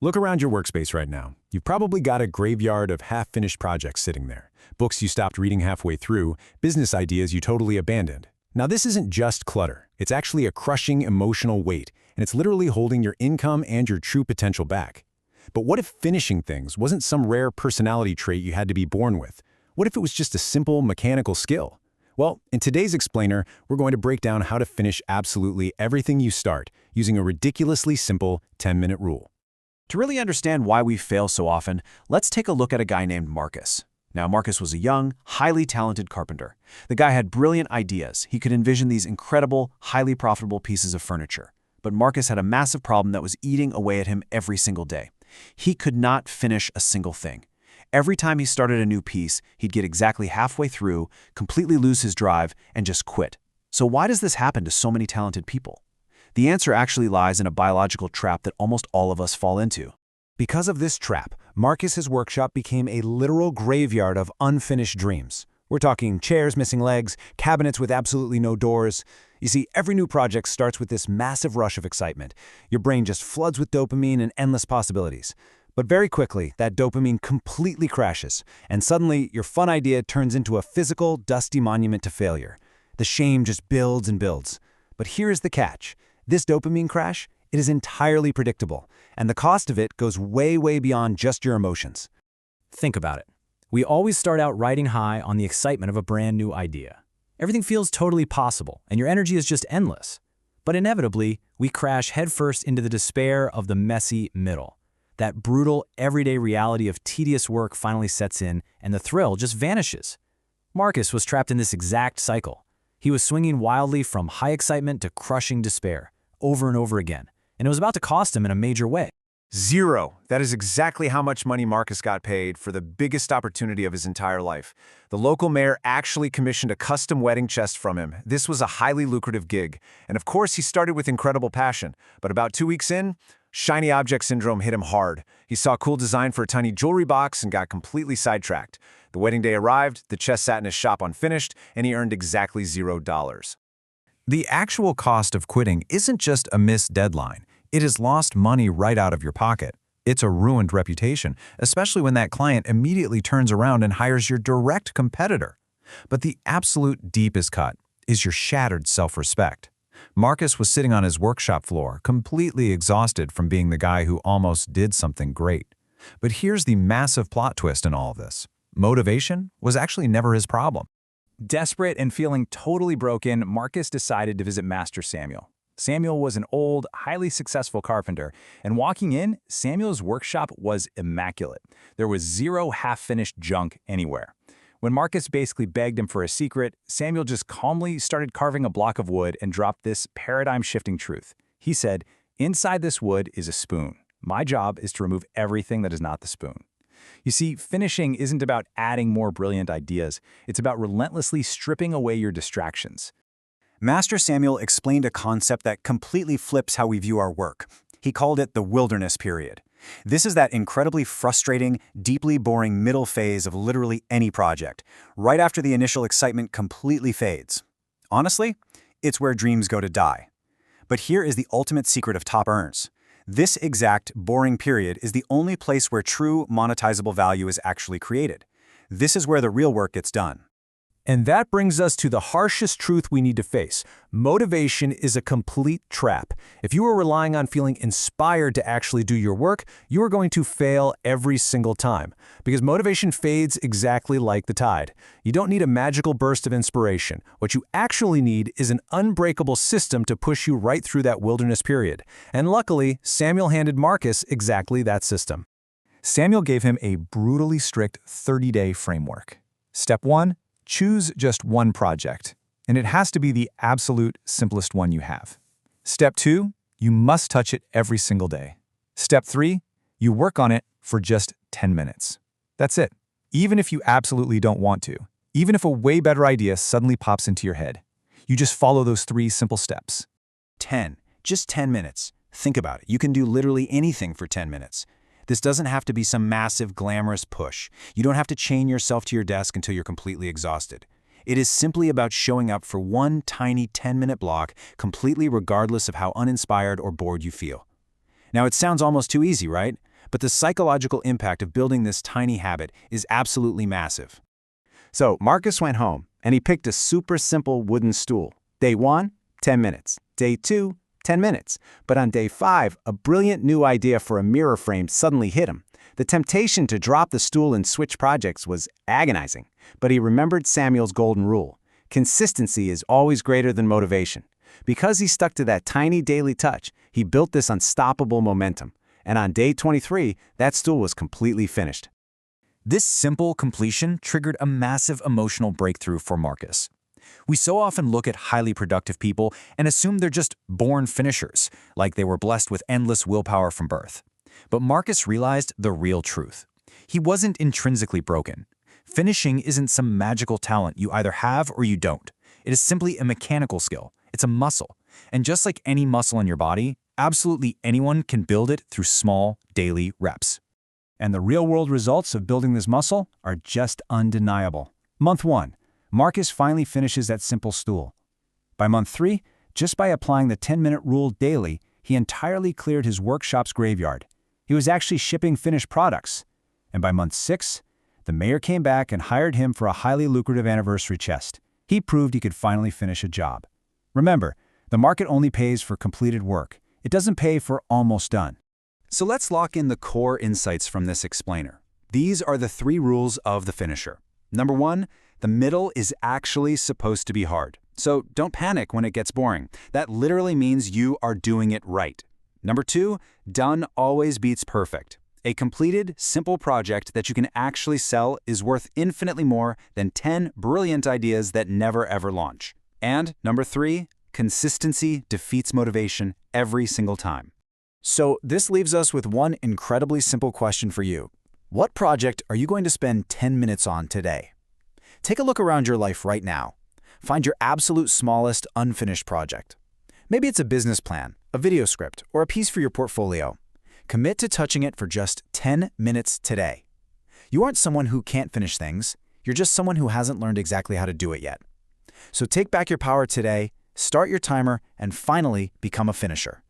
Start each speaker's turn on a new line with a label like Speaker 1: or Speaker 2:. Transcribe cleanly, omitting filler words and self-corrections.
Speaker 1: Look around your workspace right now. You've probably got a graveyard of half-finished projects sitting there. Books you stopped reading halfway through, business ideas you totally abandoned. Now this isn't just clutter. It's actually a crushing emotional weight, and it's literally holding your income and your true potential back. But what if finishing things wasn't some rare personality trait you had to be born with? What if it was just a simple mechanical skill? Well, in today's explainer, we're going to break down how to finish absolutely everything you start using a ridiculously simple 10-minute rule.
Speaker 2: To really understand why we fail so often, let's take a look at a guy named Marcus. Now, Marcus was a young, highly talented carpenter. The guy had brilliant ideas. He could envision these incredible, highly profitable pieces of furniture. But Marcus had a massive problem that was eating away at him every single day. He could not finish a single thing. Every time he started a new piece, he'd get exactly halfway through, completely lose his drive, and just quit. So why does this happen to so many talented people? The answer actually lies in a biological trap that almost all of us fall into.
Speaker 1: Because of this trap, Marcus's workshop became a literal graveyard of unfinished dreams. We're talking chairs missing legs, cabinets with absolutely no doors. You see, every new project starts with this massive rush of excitement. Your brain just floods with dopamine and endless possibilities. But very quickly, that dopamine completely crashes, and suddenly your fun idea turns into a physical, dusty monument to failure. The shame just builds and builds. But here's the catch. This dopamine crash, it is entirely predictable, and the cost of it goes way, way beyond just your emotions.
Speaker 3: Think about it. We always start out riding high on the excitement of a brand new idea. Everything feels totally possible, and your energy is just endless. But inevitably, we crash headfirst into the despair of the messy middle. That brutal, everyday reality of tedious work finally sets in, and the thrill just vanishes. Marcus was trapped in this exact cycle. He was swinging wildly from high excitement to crushing despair, over and over again, and it was about to cost him in a major way.
Speaker 2: Zero. That is exactly how much money Marcus got paid for the biggest opportunity of his entire life. The local mayor actually commissioned a custom wedding chest from him. This was a highly lucrative gig, and of course he started with incredible passion. But about 2 weeks in, shiny object syndrome hit him hard. He saw a cool design for a tiny jewelry box and got completely sidetracked. The wedding day arrived, the chest sat in his shop unfinished, and he earned exactly $0.
Speaker 4: The actual cost of quitting isn't just a missed deadline. It is lost money right out of your pocket. It's a ruined reputation, especially when that client immediately turns around and hires your direct competitor. But the absolute deepest cut is your shattered self-respect. Marcus was sitting on his workshop floor, completely exhausted from being the guy who almost did something great. But here's the massive plot twist in all of this. Motivation was actually never his problem.
Speaker 5: Desperate and feeling totally broken, Marcus decided to visit Master Samuel. Samuel was an old, highly successful carpenter, and walking in, Samuel's workshop was immaculate. There was zero half-finished junk anywhere. When Marcus basically begged him for a secret, Samuel just calmly started carving a block of wood and dropped this paradigm-shifting truth. He said, "Inside this wood is a spoon. My job is to remove everything that is not the spoon." You see, finishing isn't about adding more brilliant ideas. It's about relentlessly stripping away your distractions.
Speaker 6: Master Samuel explained a concept that completely flips how we view our work. He called it the wilderness period. This is that incredibly frustrating, deeply boring middle phase of literally any project, right after the initial excitement completely fades. Honestly, it's where dreams go to die. But here is the ultimate secret of top earners. This exact, boring period is the only place where true, monetizable value is actually created. This is where the real work gets done.
Speaker 1: And that brings us to the harshest truth we need to face. Motivation is a complete trap. If you are relying on feeling inspired to actually do your work, you are going to fail every single time. Because motivation fades exactly like the tide. You don't need a magical burst of inspiration. What you actually need is an unbreakable system to push you right through that wilderness period. And luckily, Samuel handed Marcus exactly that system.
Speaker 4: Samuel gave him a brutally strict 30-day framework. Step 1. Choose just one project, and it has to be the absolute simplest one you have. Step 2, you must touch it every single day. Step 3, you work on it for just 10 minutes. That's it. Even if you absolutely don't want to, even if a way better idea suddenly pops into your head, you just follow those 3 simple steps.
Speaker 6: 10. Just 10 minutes. Think about it. You can do literally anything for 10 minutes. This doesn't have to be some massive, glamorous push. You don't have to chain yourself to your desk until you're completely exhausted. It is simply about showing up for one tiny 10-minute block, completely regardless of how uninspired or bored you feel. Now, it sounds almost too easy, right?
Speaker 1: but the psychological impact of building this tiny habit is absolutely massive. So Marcus went home, and he picked a super simple wooden stool. Day 1, 10 minutes. Day 2, 10 minutes. But on day 5, a brilliant new idea for a mirror frame suddenly hit him. The temptation to drop the stool and switch projects was agonizing, but he remembered Samuel's golden rule. Consistency is always greater than motivation. Because he stuck to that tiny daily touch, he built this unstoppable momentum. And on day 23, that stool was completely finished.
Speaker 3: This simple completion triggered a massive emotional breakthrough for Marcus. We so often look at highly productive people and assume they're just born finishers, like they were blessed with endless willpower from birth. But Marcus realized the real truth. He wasn't intrinsically broken. Finishing isn't some magical talent you either have or you don't. It is simply a mechanical skill. It's a muscle. And just like any muscle in your body, absolutely anyone can build it through small, daily reps.
Speaker 5: And the real-world results of building this muscle are just undeniable. Month 1, Marcus finally finishes that simple stool. By month 3, just by applying the 10-minute rule daily, he entirely cleared his workshop's graveyard. He was actually shipping finished products. And by month 6, the mayor came back and hired him for a highly lucrative anniversary chest. He proved he could finally finish a job. Remember, the market only pays for completed work. It doesn't pay for almost done.
Speaker 1: So let's lock in the core insights from this explainer. These are the 3 rules of the finisher. Number 1, the middle is actually supposed to be hard. So don't panic when it gets boring. That literally means you are doing it right. Number 2, done always beats perfect. A completed, simple project that you can actually sell is worth infinitely more than 10 brilliant ideas that never ever launch. And number 3, consistency defeats motivation every single time.
Speaker 2: So this leaves us with one incredibly simple question for you. What project are you going to spend 10 minutes on today? Take a look around your life right now. Find your absolute smallest unfinished project. Maybe it's a business plan, a video script, or a piece for your portfolio. Commit to touching it for just 10 minutes today. You aren't someone who can't finish things. You're just someone who hasn't learned exactly how to do it yet. So take back your power today, start your timer, and finally become a finisher.